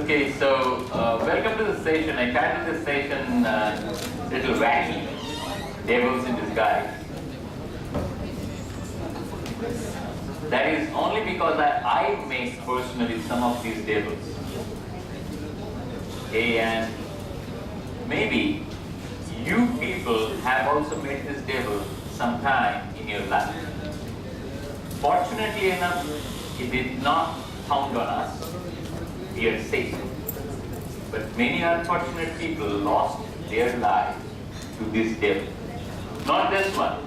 Okay, so welcome to the session. I titled this session Little Wacky, Devils in Disguise. That is only because I met personally some of these devils. Okay, and maybe you people have also met this devil sometime in your life. Fortunately enough, it did not pound on us. We are safe. But many unfortunate people lost their lives to this devil. Not this one.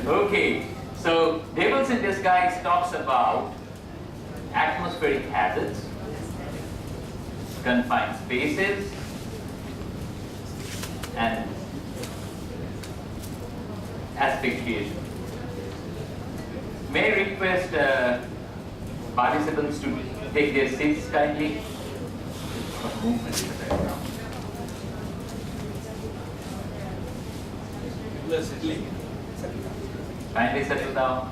Okay, so Devils in Disguise talks about atmospheric hazards, confined spaces, and asphyxiation. May I request participants to take their seats kindly. Some movement in the background. Kindly settle down.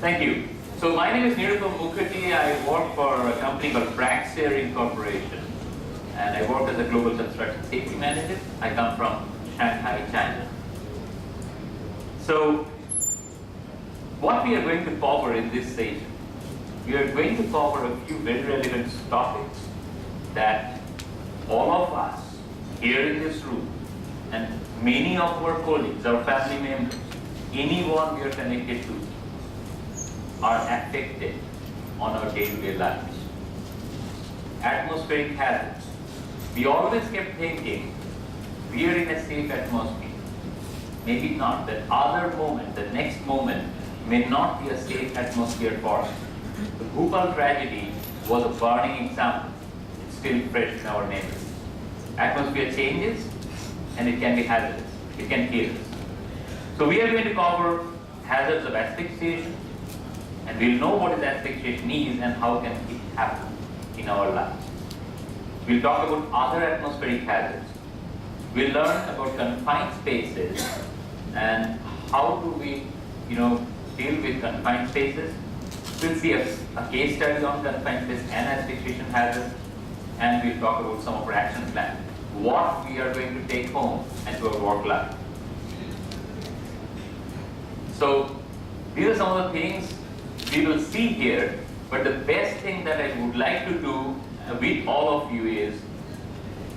Thank you. So my name is Nirupam Mukherjee. I work for a company called Praxair Incorporation, and I work as a global construction safety manager. I come from Shanghai, China. So what we are going to cover in this session, we are going to cover a few very relevant topics that all of us here in this room and many of our colleagues, our family members, anyone we are connected to, are affected on our day-to-day lives. Atmospheric hazards. We always kept thinking we are in a safe atmosphere. Maybe not. That other moment, the next moment, may not be a safe atmosphere for us. The Bhopal tragedy was a burning example. It's still fresh in our memory. Atmosphere changes and it can be hazardous. It can kill us. So we are going to cover hazards of asphyxiation, and we'll know what is asphyxiation is and how can it happen in our lives. We'll talk about other atmospheric hazards. We'll learn about confined spaces and how do we, deal with confined spaces. We'll see a case study on confined space and asphyxiation hazards, and we'll talk about some of our action plan, what we are going to take home and to our work life. So these are some of the things we will see here, but the best thing that I would like to do with all of you is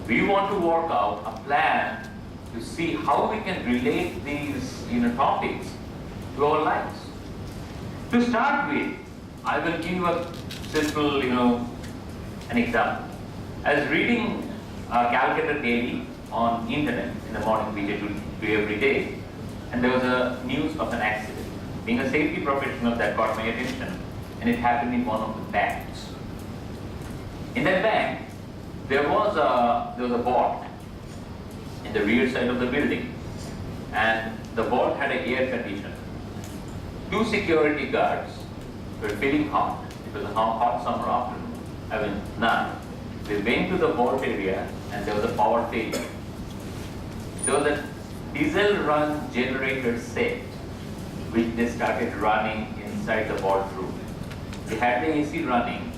we want to work out a plan to see how we can relate these topics to our lives. To start with, I will give you a simple, an example. I was reading Calcutta Daily on internet in the morning, we do every day, and there was a news of an accident. Being a safety professional, that caught my attention, and it happened in one of the banks. In that bank, there was a vault in the rear side of the building, and the vault had an air conditioner. Two security guards were feeling hot. It was a hot summer afternoon, night. They went to the vault area and there was a power failure. There was a diesel run generator set which they started running inside the vault room. They had the AC running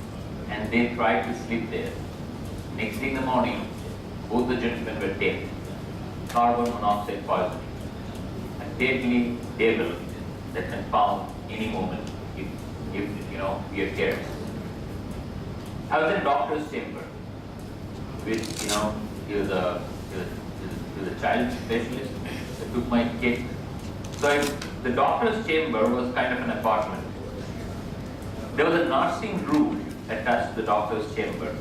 and they tried to sleep there. Next thing in the morning, both the gentlemen were dead. Carbon monoxide poisoning. A deadly devil that can found any moment if we are careless. I was in a doctor's chamber with, he was a child specialist that took my kid. So the doctor's chamber was kind of an apartment. There was a nursing room attached to the doctor's chamber.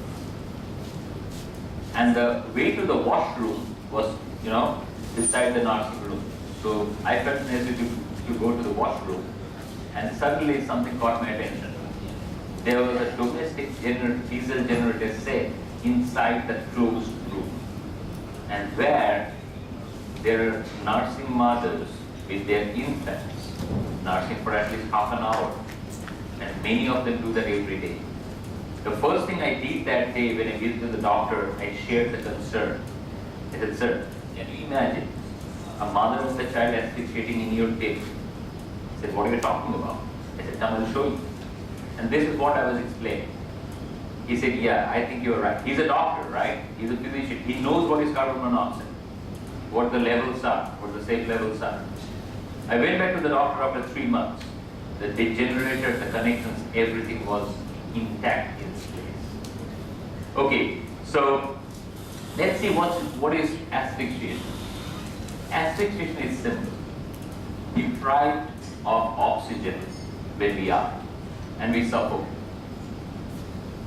And the way to the washroom was, beside the nursing room. So I felt necessary to go to the washroom, and suddenly something caught my attention. There was a domestic diesel generator set inside the closed room, and where there are nursing mothers with their infants, nursing for at least half an hour, and many of them do that every day. The first thing I did that day when I went to the doctor, I shared the concern. I said, "Sir, can you imagine a mother with a child asphyxiating in your table?" He said, "What are you talking about?" I said, come, I'll show you. And this is what I was explaining. He said, yeah, I think you're right. He's a doctor, right? He's a physician. He knows what is carbon monoxide, what the levels are, what the safe levels are. I went back to the doctor after 3 months. The generator, the connections, everything was intact in its place. Okay, so let's see what is asphyxiation. Asphyxiation is simple. Deprived of oxygen where we are, and we suffocate.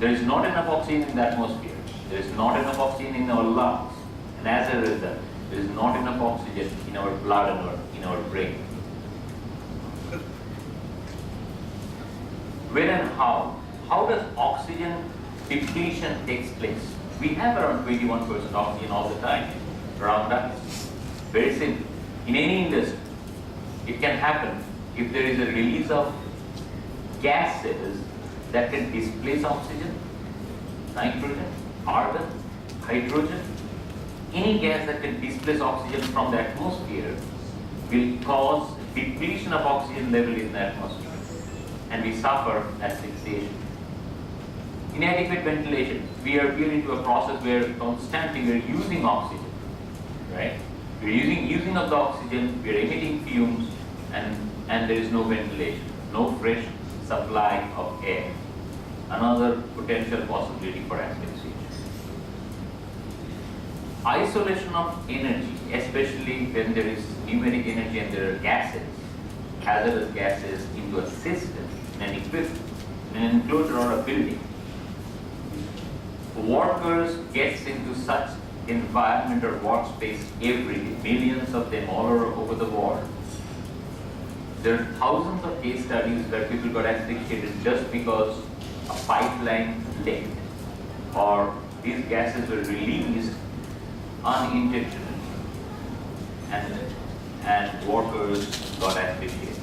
There is not enough oxygen in the atmosphere. There is not enough oxygen in our lungs, and as a result, there is not enough oxygen in our blood and in our brain. When and how? How does oxygen depletion takes place? We have around 21% oxygen all the time around us. Very simple. In any industry, it can happen if there is a release of gases that can displace oxygen, nitrogen, argon, hydrogen. Any gas that can displace oxygen from the atmosphere will cause depletion of oxygen level in the atmosphere, and we suffer asphyxiation. Inadequate ventilation. We are into a process where constantly we are using oxygen, right? We are using up the oxygen, we are emitting fumes, and there is no ventilation, no fresh supply of air. Another potential possibility for asphyxiation. Isolation of energy, especially when there is numeric energy and there are gases, hazardous gases into a system, in an equipment, in an enclosure or a building. Workers gets into such environment or workspace every day, millions of them all over the world. There are thousands of case studies where people got asphyxiated just because a pipeline leaked or these gases were released unintentionally and workers got asphyxiated.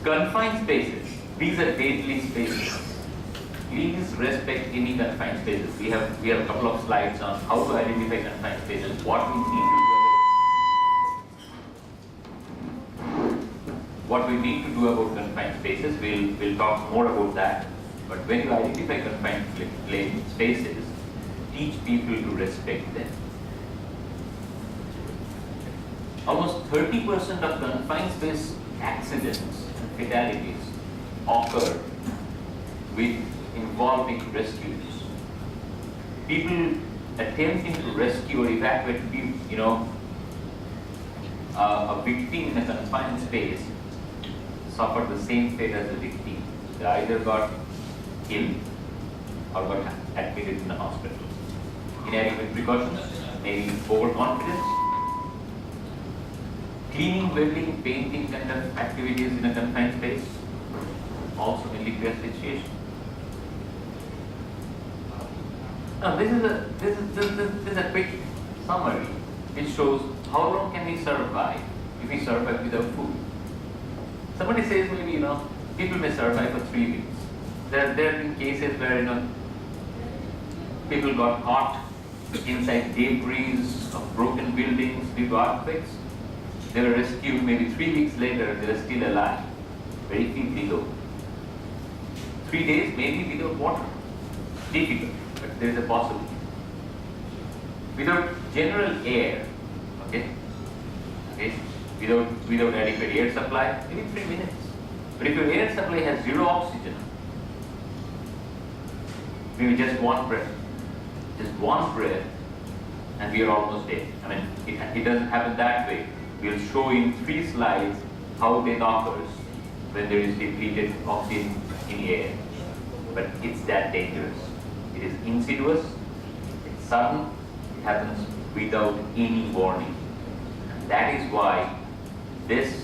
Confined spaces, these are deadly spaces. Please respect any confined spaces. We have a couple of slides on how to identify confined spaces, what we need to do about confined spaces. We'll talk more about that. But when you identify confined spaces, teach people to respect them. Almost 30% of confined space accidents and fatalities occur involving rescues. People attempting to rescue or evacuate a victim in a confined space suffered the same fate as the victim. They either got killed or got admitted in the hospital. Inadequate precautions, maybe overconfidence. Cleaning, welding, painting kind of activities in a confined space also may lead to asphyxiation. Now this is a quick summary which shows how long can we survive if we survive without food. Somebody says maybe people may survive for 3 weeks. There have been cases where people got caught inside debris of broken buildings due to earthquakes. They were rescued maybe 3 weeks later, they were still alive, very feet below. 3 days maybe without water. Difficult, but there is a possibility. Without general air, without adequate air supply, maybe 3 minutes. But if your air supply has zero oxygen, maybe just one breath, and we are almost dead. I mean, it doesn't happen that way. We'll show in 3 slides how death occurs when there is depleted oxygen in the air. But it's that dangerous. It is insidious, it's sudden, it happens without any warning. And that is why this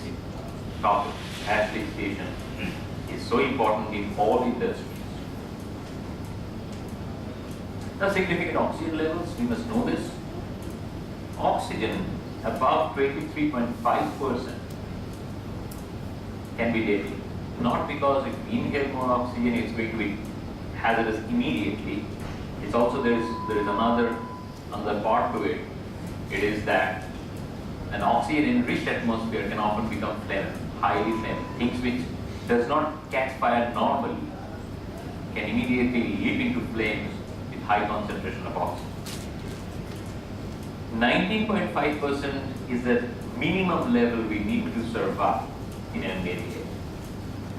topic, asphyxiation, is so important in all industries. Now, significant oxygen levels, we must know this. Oxygen above 23.5% can be deadly. Not because if we inhale more oxygen, it's going to be hazardous immediately. It's also there is another part to it. It is that an oxygen-enriched atmosphere can often become flammable. highly flammable. Things which does not catch fire normally can immediately leap into flames with high concentration of oxygen. 19.5% is the minimum level we need to survive in ambient air.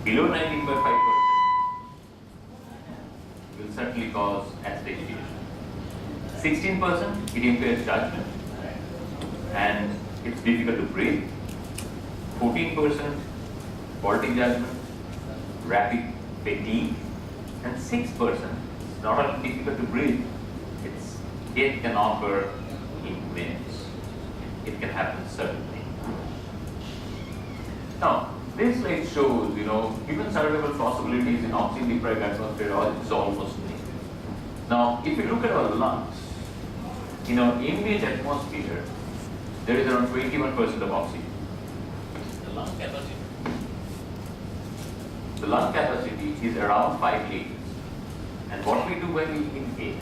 Below 19.5% will certainly cause asphyxiation. 16% it impairs judgment and it's difficult to breathe. 14% faulty judgment, rapid fatigue, and 6% not only difficult to breathe, it's death can occur in minutes. It can happen suddenly. Now, this slide shows, human survival possibilities in oxygen-deprived atmosphere is almost nil. Now, if you look at our lungs, in our ambient atmosphere, there is around 21% of oxygen. The lung capacity. The lung capacity is around 5 liters. And what we do when we inhale?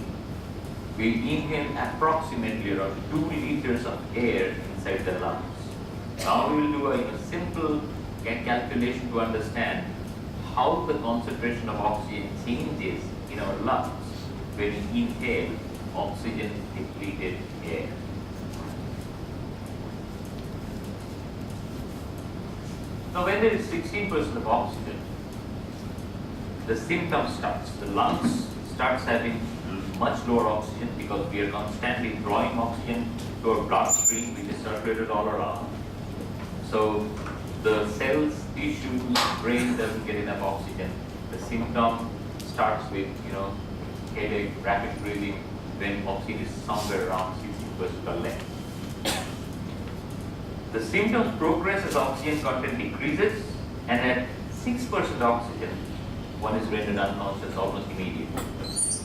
We inhale approximately around 2 liters of air inside the lungs. Now we will do a simple calculation to understand how the concentration of oxygen changes in our lungs when we inhale oxygen depleted air. Now when there is 16% of oxygen, the symptom starts. The lungs starts having much lower oxygen because we are constantly drawing oxygen to our bloodstream, which is circulated all around. So the cells, tissues, brain doesn't get enough oxygen. The symptom starts with headache, rapid breathing when oxygen is somewhere around 60% or less. The symptoms progress as oxygen content decreases, and at 6% oxygen, one is rendered unconscious almost immediately.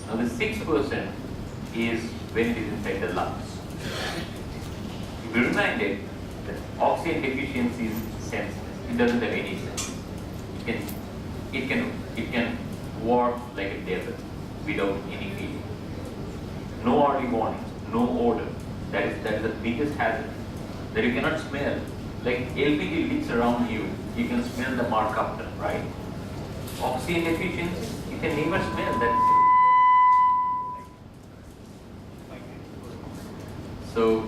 Now the 6% is when it is inside the lungs. Be reminded that oxygen deficiency is senseless. It doesn't have any sense. It can work like a devil without any feeling. No early warning, no odor. That is the biggest hazard. That you cannot smell. Like LPG leaks around you, you can smell the mercaptan, right? Oxygen deficiency, you can never smell that. So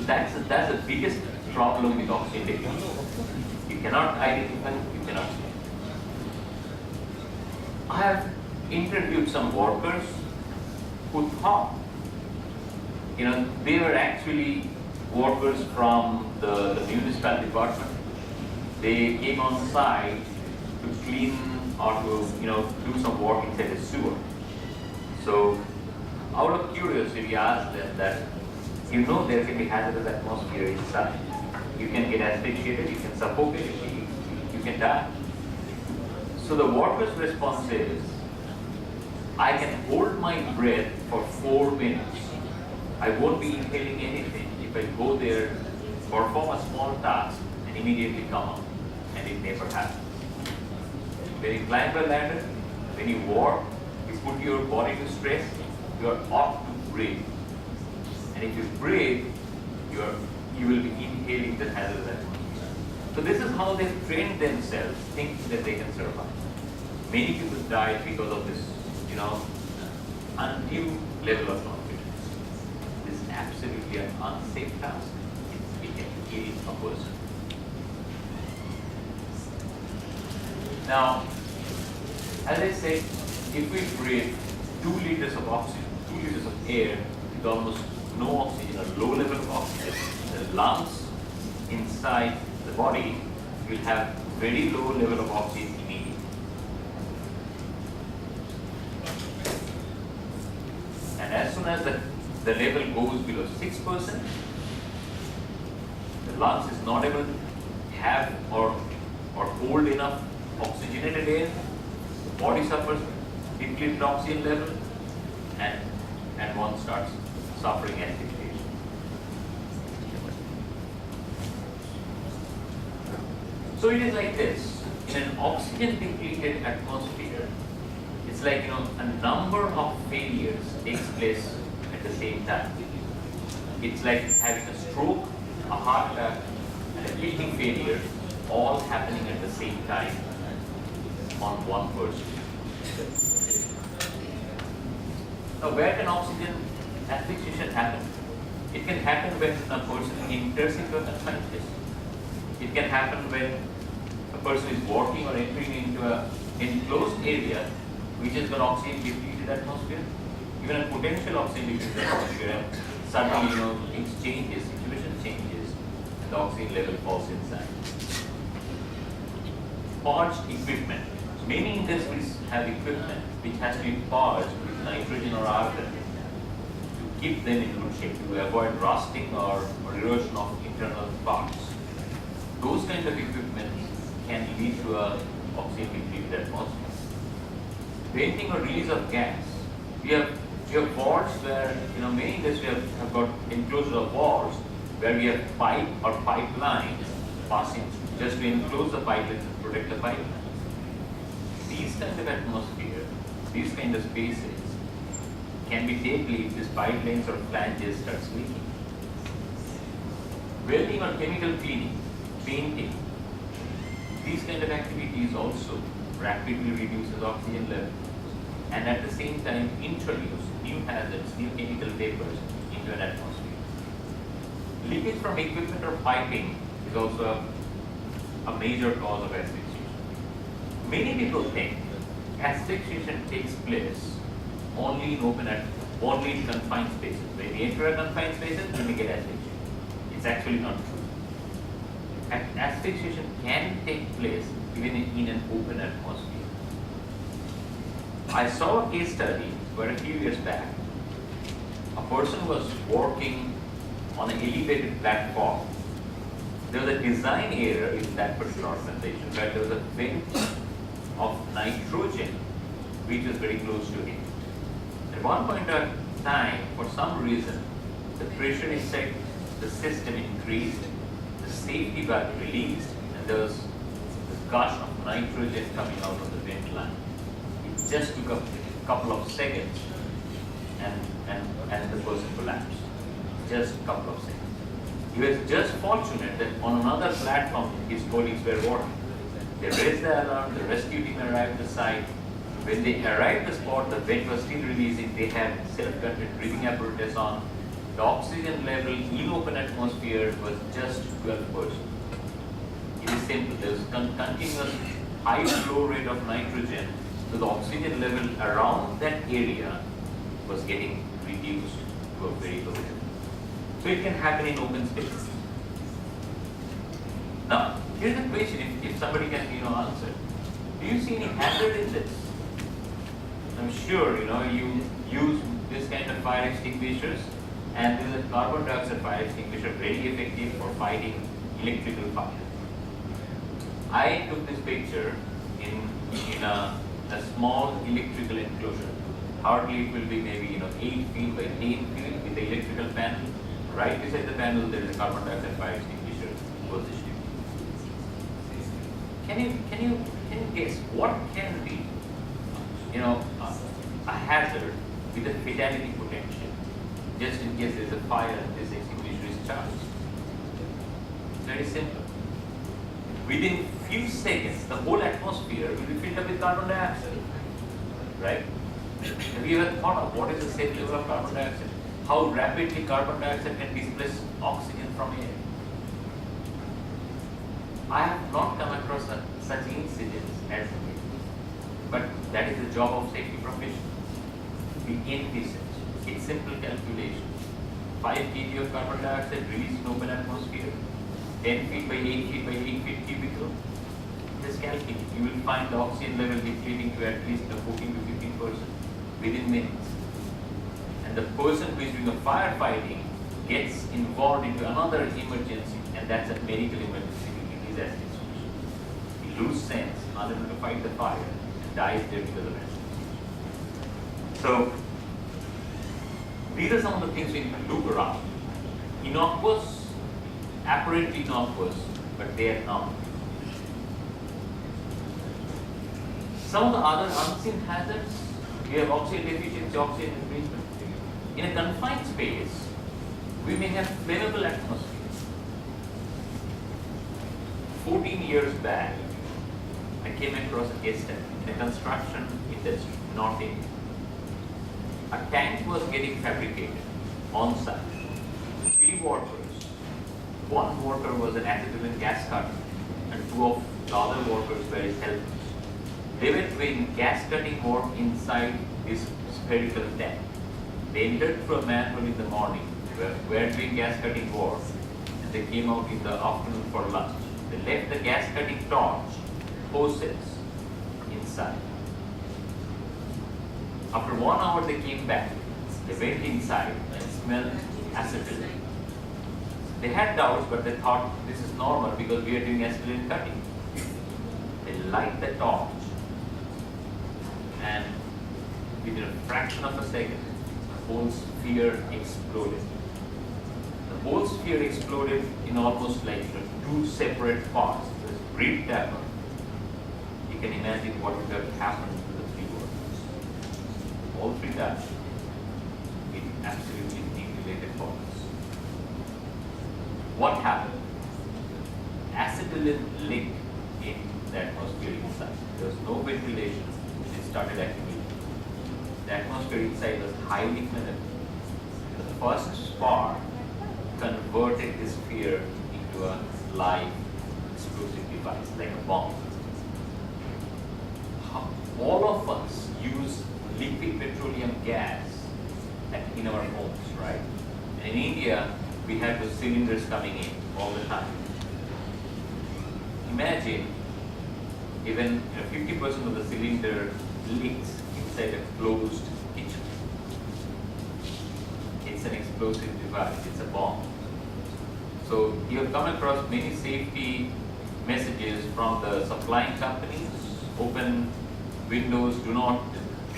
that's the biggest problem with oxygen deficiency. You cannot identify, you cannot smell. I have interviewed some workers who thought, they were actually workers from the municipal department. They came on site to clean or to do some work inside the sewer. So out of curiosity, I asked them that there can be hazardous atmosphere inside. You can get asphyxiated, you can suffocate, you can die. So the worker's response is, I can hold my breath for 4 minutes. I won't be inhaling anything if I go there, perform a small task, and immediately come out. And it never happens. When you climb a ladder, when you walk, you put your body to stress, you are ought to breathe. And if you breathe, you will be inhaling the hazardous atmosphere. So this is how they've trained themselves, thinking that they can survive. Many people died because of this, undue level of confidence. This is absolutely an unsafe task. It can kill a person. Now, as I said, if we breathe 2 liters of oxygen, 2 liters of air with almost no oxygen or low level of oxygen, the lungs inside the body will have very low level of oxygen immediately. And as soon as the level goes below 6%, the lungs is not able to have or hold enough oxygenated air, the body suffers depleted oxygen level, and one starts suffering asphyxiation. So it is like this. In an oxygen depleted atmosphere, it's like a number of failures takes place at the same time. It's like having a stroke, a heart attack, and a kidney failure, all happening at the same time on one person. Now, where can oxygen asphyxiation happen? It can happen when a person enters into a confined space. It can happen when a person is walking or entering into an enclosed area which has got oxygen depleted atmosphere, even a potential oxygen depleted atmosphere, and suddenly, things changes, situation changes, and the oxygen level falls inside. Purged equipment. Many industries have equipment which has to be purged with nitrogen or argon to keep them in good shape, to avoid rusting or erosion of internal parts. Those kind of equipment can lead to a oxygen depleted atmosphere. Venting or release of gas. We have valves where many industries have got enclosure of valves where we have pipe or pipelines passing through, just to enclose the pipeline and protect the pipeline. These kinds of atmosphere, these kind of spaces can be deadly if these pipelines or flanges starts leaking. Welding or chemical cleaning, painting, these kind of activities also rapidly reduces oxygen levels and at the same time introduce new hazards, new chemical vapors into an atmosphere. Leakage from equipment or piping is also a major cause of asphyxiation. Many people think asphyxiation takes place only in confined spaces. When you enter a confined spaces, you may get asphyxiation. It's actually not true. Asphyxiation can take place even in an open atmosphere. I saw a case study where a few years back, a person was working on an elevated platform. There was a design error in that particular organization, where there was a vent of nitrogen which was very close to it. At one point of time, for some reason, the pressure inside the system increased, the safety valve released, and there was this gush of nitrogen coming out of the vent line. It just took a couple of seconds and the person collapsed. Just a couple of seconds. He was just fortunate that on another platform his colleagues were working. They raised the alarm, the rescue team arrived at the site. When they arrived at the spot, the vent was still releasing. They had self-contained breathing apparatus on. The oxygen level in open atmosphere was just 12%. It is simple. There was continuous high flow rate of nitrogen, so the oxygen level around that area was getting reduced to a very low level. So it can happen in open space. Now, here's the question, if somebody can answer. Do you see any hazard in this? I'm sure you use this kind of fire extinguishers, and this is a carbon dioxide fire extinguisher, very effective for fighting electrical fire. I took this picture in a small electrical enclosure. Hardly it will be maybe 8 feet by 10 feet with the electrical panel. Right beside the panel there is a carbon dioxide fire extinguisher positioned. Can you guess what can be a hazard with a fatality potential, just in case there is a fire and this extinguisher is charged? It's very simple. Within few seconds, the whole atmosphere will be filled up with carbon dioxide. Right? Have you ever thought of what is the safe level of carbon dioxide? How rapidly carbon dioxide can displace oxygen from air? I have not come across such incidents as yet. But that is the job of safety professionals. We envisage. It's simple calculation. 5 kg of carbon dioxide released in open atmosphere, 10 feet by 8 feet by 8 feet cubical. Just calculate. You will find the oxygen level depleting to at least 14 to 15% within minutes. And the person who is doing a firefighting gets involved into another emergency, and that's a medical emergency. It is asphyxiation. He loses sense, unable to fight the fire, and dies there because of asphyxiation. So these are some of the things we need to look around. Innocuous, apparently innocuous, but they are not. Some of the other unseen hazards, we have oxygen deficiency, oxygen depletion. In a confined space, we may have flammable atmosphere. 14 years back, I came across a case study in the construction industry, not in. A tank was getting fabricated on site. 3 workers. One worker was an accident gas cutter, and 2 of the other workers were his helpers. They were doing gas cutting work inside this spherical tank. They entered through a manhole in the morning, were doing gas cutting work, and they came out in the afternoon for lunch. They left the gas cutting torch, hoses inside. After 1 hour they came back. They went inside and smelled acetylene. They had doubts, but they thought this is normal because we are doing acetylene cutting. They light the torch, and within a fraction of a second, the whole sphere exploded. The whole sphere exploded in almost like 2 separate parts. It was brief tapper. You can imagine what would have happened to the 3 workers. All 3 died in absolutely unrelated forms. What happened? Acetylene leaked in the atmosphere inside. There was no ventilation. It started accumulating. The atmosphere inside was highly flammable. The first spark converted this sphere into a live explosive device, like a bomb. All of us use liquid petroleum gas in our homes, right? And in India, we have those cylinders coming in all the time. Imagine even 50% of the cylinder leaks inside a closed kitchen. It's an explosive device, it's a bomb. So you have come across many safety messages from the supplying companies. Open windows, do not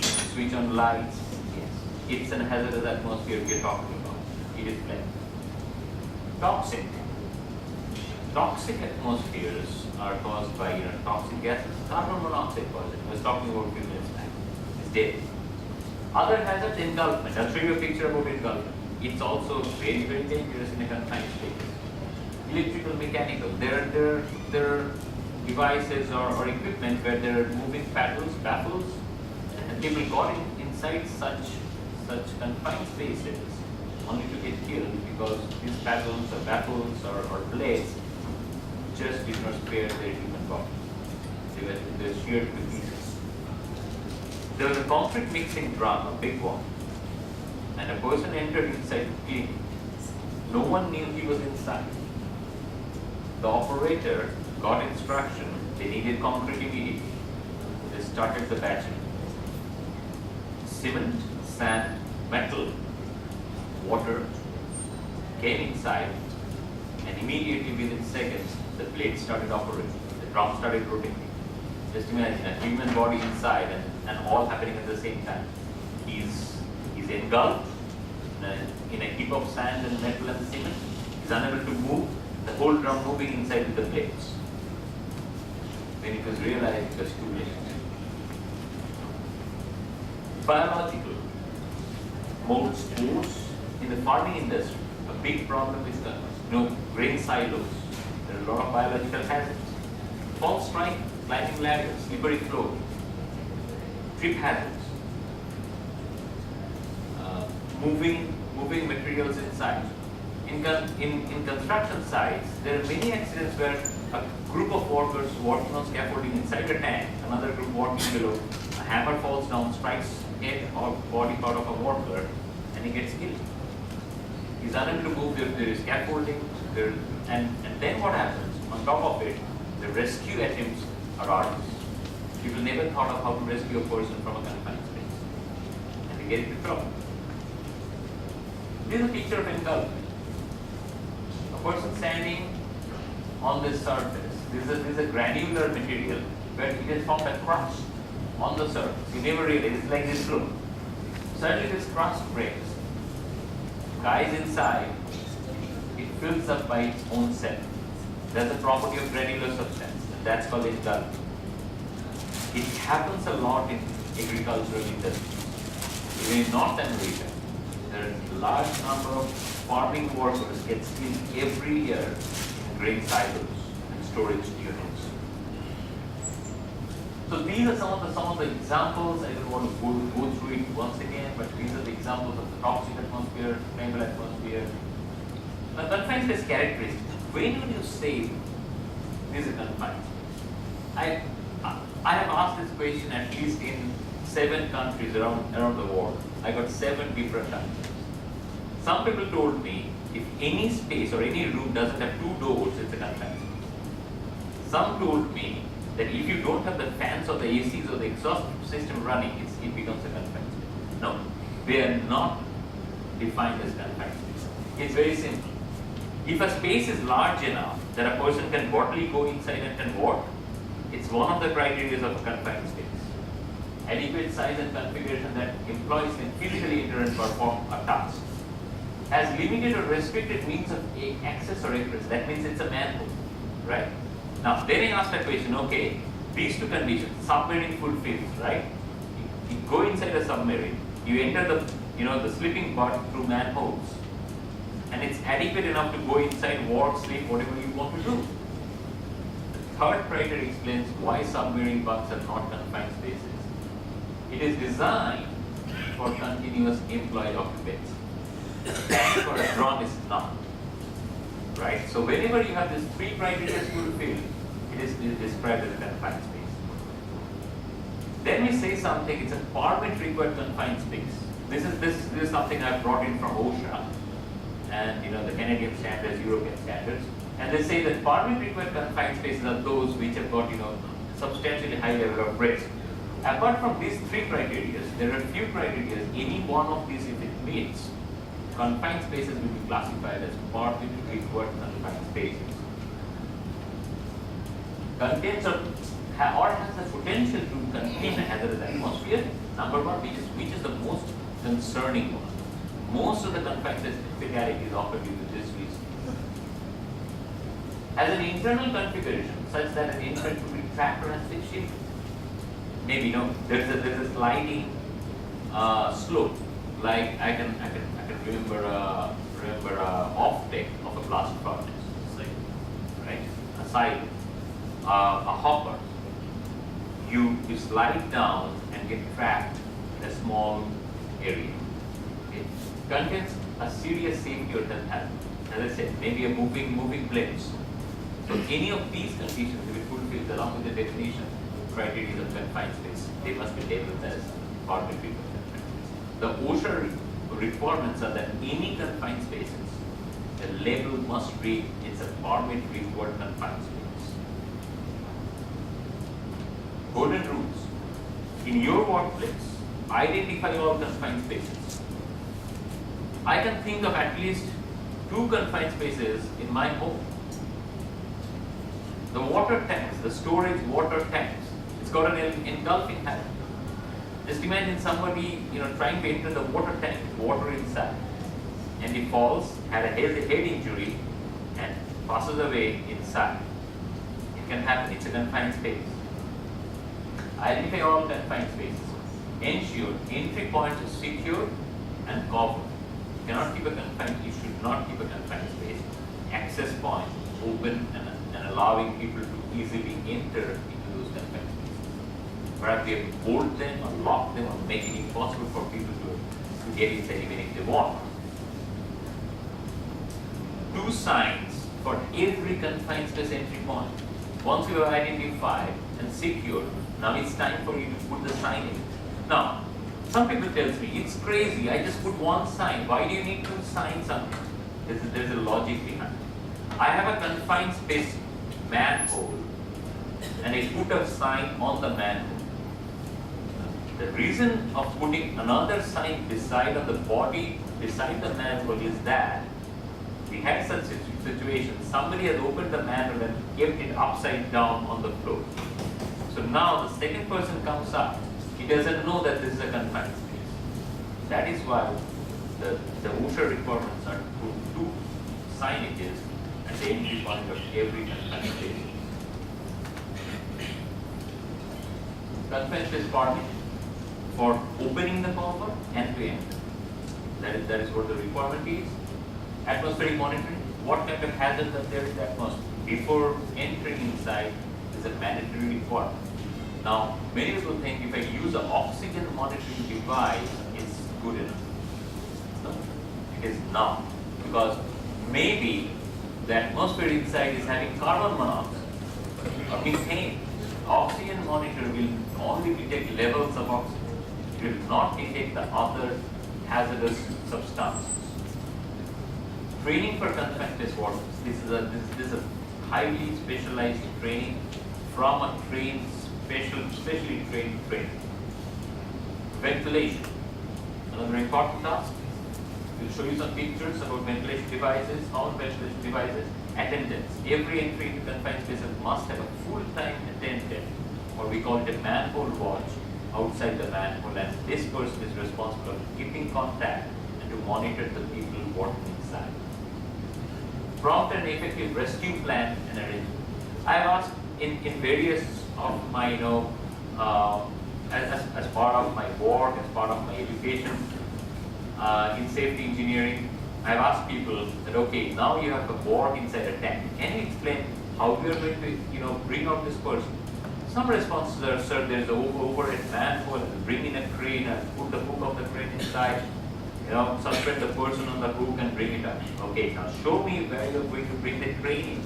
switch on lights. Yes, it's an hazardous atmosphere we are talking about. It is flammable. Toxic. Toxic atmospheres are caused by toxic gases. Carbon monoxide poisoning. I was talking about a few minutes back. It's dead. Other hazards, engulfment. I'll show you a picture about engulfment. It's also very, very dangerous in a confined space. Electrical, mechanical. There are devices or equipment where there are moving paddles, baffles, and people got inside such confined spaces only to get killed because these paddles or baffles or blades just did not spare their human body. They were sheared to pieces. There was a concrete mixing drum, a big one, and a person entered inside to clean. No one knew he was inside. The operator got instruction, they needed concrete immediately. They started the batching. Cement, sand, metal, water came inside, and immediately within seconds, the blade started operating. The drum started rotating. Just imagine a human body inside and all happening at the same time. He's engulfed in a heap of sand and metal and cement. He's unable to move. The whole drum moving inside with the blades. When it was realized, it was too late. Biological. Mold spores in the farming industry. A big problem is grain silos. There are a lot of biological hazards. False strike, climbing ladders, slippery floor, trip hazards, moving materials inside. In construction sites, there are many accidents where a group of workers working on scaffolding inside a tank, another group working below, a hammer falls down, strikes head or body part of a worker, and he gets killed. He's unable to move, there is scaffolding, and then what happens? On top of it, the rescue attempts are arduous. People never thought of how to rescue a person from a confined space, and they get into trouble. This is a picture of engulfment. A person standing on this surface. This is a granular material where it has formed a crust on the surface. You never realize it's like this room. Suddenly this crust breaks. Guys inside, it fills up by its own self. That's the property of granular substance, and that's called engulfment. It happens a lot in agricultural industries. Even in North America, there are a large number of farming workers get killed every year in grain silos and storage units. So these are some of the examples. I don't want to go through it once again, but these are the examples of the toxic atmosphere, stable atmosphere. Now, confined space characteristics. When will you say this is a confined space? I have asked this question at least in 7 countries around the world. I got 7 different answers. Some people told me if any space or any room doesn't have 2 doors, it's a confined space. Some told me that if you don't have the fans or the ACs or the exhaust system running, it becomes a confined space. No, they are not defined as confined space. It's very simple. If a space is large enough that a person can bodily go inside and can work, it's one of the criteria of a confined space. Adequate size and configuration that employees can physically enter and perform a task. As limited or restricted means of access or egress, that means it's a manhole, right? Now, then I asked that question, okay, these 2 conditions, submarine fulfills, right? You go inside a submarine, you enter the sleeping pod through manholes, and it's adequate enough to go inside, work, sleep, whatever you want to do. The 3rd criteria explains why submarine bunks are not confined spaces. It is designed for continuous employee occupancy. Tank or a drum is not. Right? So whenever you have these 3 criteria fulfilled, it is described as a confined space. Then we say something, it's a permit required confined space. This is something I've brought in from OSHA and the Canadian standards, European standards. And they say that permit required confined spaces are those which have got substantially high level of risk. Apart from these 3 criteria, there are a few criteria. Any one of these, if it meets, confined spaces will be classified as permit required confined spaces. Contains or has the potential to contain a hazardous atmosphere. Number 1, which is the most concerning one. Most of the confined space fatalities occur due to this reason. As an internal configuration, such that an infant could be trapped or asphyxiated. Maybe there's a sliding slope. Like I can remember off deck of a blast furnace, say, right? A side, a hopper. You slide down and get trapped in a small area. It contains a serious safety or health hazard. As I said, maybe a moving planes. So any of these conditions, if it fulfills along with the definition criteria of confined space, they must be labeled as permit required confined space. The OSHA requirements are that any confined spaces, the label must read it's a permit required confined space. Golden rules. In your workplace, identify all confined spaces. I can think of at least 2 confined spaces in my home. The water tanks, the storage water tanks, it's got an engulfing hazard. Just imagine somebody, trying to enter the water tank with water inside, and he falls, had a head injury, and passes away inside. It can happen. It's a confined space. Identify all confined spaces. Ensure entry points are secure and covered. You cannot keep a confined. You should not keep a confined space. Access points open and allowing people to easily enter into those confined spaces. Perhaps we have to bolt them or lock them or make it impossible for people to get inside even if they want. 2 signs for every confined space entry point. Once you have identified and secured, now it's time for you to put the sign in. Now, some people tell me, it's crazy, I just put 1 sign. Why do you need to sign something? There's a logic behind it. I have a confined space manhole and I put a sign on the manhole. The reason of putting another sign beside on the body, beside the manhole is that we had such situations. Somebody has opened the manhole and kept it upside down on the floor. So now the second person comes up, he doesn't know that this is a confined space. That is why the OSHA requirements are to put 2 signages at the entry point of every confined space. Confined space permit for opening the cover and to enter. That is what the requirement is. Atmospheric monitoring. What kind of hazards are there in the atmosphere? before entering inside is a mandatory requirement. Now, many people think if I use an oxygen monitoring device, it's good enough. No, it is not, because maybe the atmosphere inside is having carbon monoxide or methane. Oxygen monitor will only detect levels of oxygen. It will not detect the other hazardous substances. Training for confined space workers. This is a highly specialized training from a specially trained trainer. Ventilation, another important task. We'll show you some pictures about ventilation devices, non-ventilation devices. Attendance. Every entry into confined spaces must have a full-time attendant, or we call it a manhole watch, outside the manhole, and this person is responsible for keeping contact and to monitor the people working inside. Prompt and effective rescue plan and arrangement. I've asked in various of my, as part of my work, as part of my education in safety engineering, I've asked people that, okay, now you have a board inside a tank. Can you explain how we are going to, bring out this person? Some responses are, sir, there is an overhead manhole, bring in a crane and put the hook of the crane inside, suspend the person on the hook and bring it up. Okay, now show me where you're going to bring the crane in.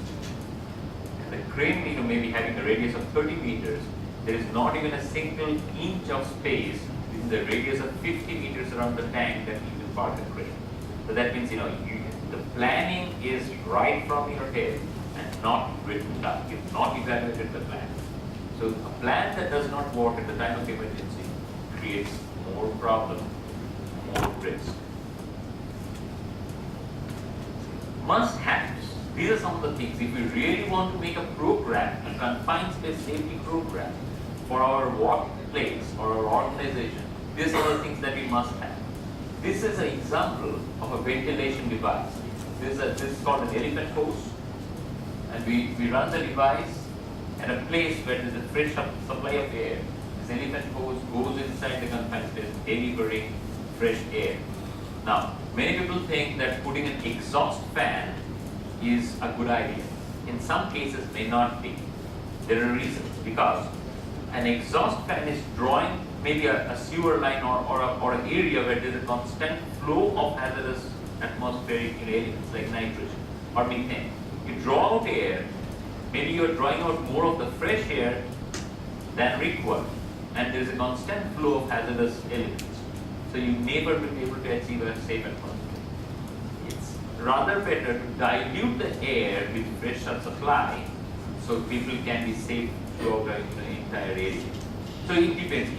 And the crane, maybe having a radius of 30 meters, there is not even a single inch of space within the radius of 50 meters around the tank that you can park the crane. So that means, the planning is right from your head and not written down. You've not evaluated the plan. So a plan that does not work at the time of emergency creates more problem, more risk. Must-haves. These are some of the things. If we really want to make a program, a confined space safety program for our workplace or our organization, these are the things that we must have. This is an example of a ventilation device. This is called an elephant hose, and we run the device at a place where there is a fresh supply of air. This elephant hose goes inside the confined space, delivering fresh air. Now, many people think that putting an exhaust fan is a good idea. In some cases, may not be. There are reasons, because an exhaust fan is drawing maybe a sewer line or an area where there is a constant flow of hazardous atmospheric elements like nitrogen or methane. You draw out air, maybe you are drawing out more of the fresh air than required, and there is a constant flow of hazardous elements. So you never will be able to achieve a safe atmosphere. It's rather better to dilute the air with fresh supply so people can be safe throughout the entire area. So it depends.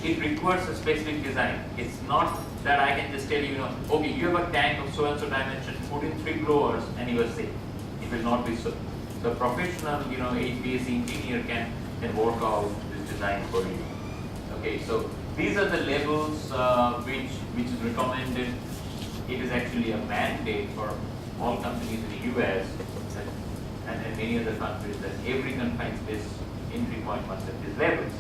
It requires a specific design. It's not that I can just tell you, okay, you have a tank of so and so dimension, put in 3 blowers and you are safe. It will not be so. So a professional, HVAC engineer can work out this design for you. Okay, so these are the levels which is recommended. It is actually a mandate for all companies in the US and many other countries that every confined space entry point must have these levels.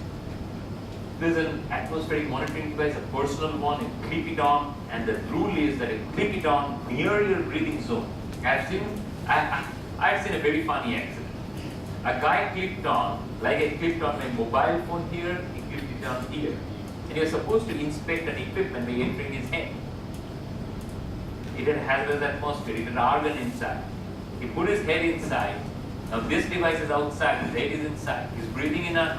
There's an atmospheric monitoring device, a personal one, you clip it on, and the rule is that you clip it on near your breathing zone. I've seen a very funny accident. A guy clipped on, like I clipped on my mobile phone here, he clipped it on here. And you're supposed to inspect an equipment by entering his head. It had hazardous atmosphere, it had argon inside. He put his head inside. Now this device is outside, his head is inside. He's breathing in an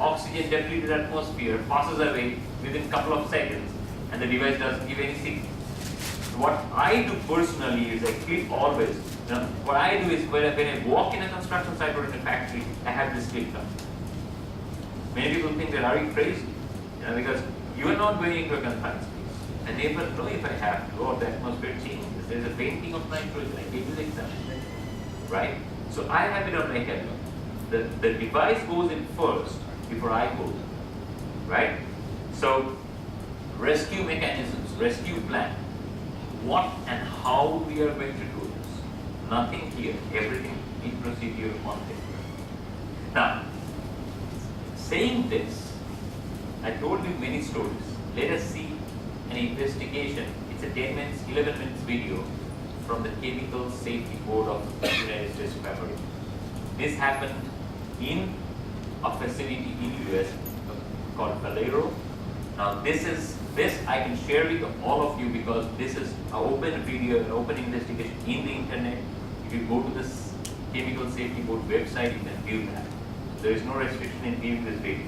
oxygen depleted atmosphere, passes away within a couple of seconds, and the device doesn't give any signal. What I do personally is I clip always. What I do is when I walk in a construction site or in a factory, I have this clipped on. Many people think that, are you crazy? Because you are not going into a confined space. I never know if I have to, or the atmosphere changes. There's a painting of nitrogen, I gave you the example. Right? So I have it on my head. The device goes in first before I go in. Right? So rescue mechanisms, rescue plan. What and how we are going to do this. Nothing here, everything in procedure on paper. Now, saying this, I told you many stories. Let us see an investigation. It's a 10 minutes, 11 minutes video from the Chemical Safety Board of the United States of America. This happened in a facility in US called Valero. Now this I can share with all of you because this is an open video, an open investigation in the internet. If you go to this Chemical Safety Board website, you can view that. There is no restriction in viewing this video.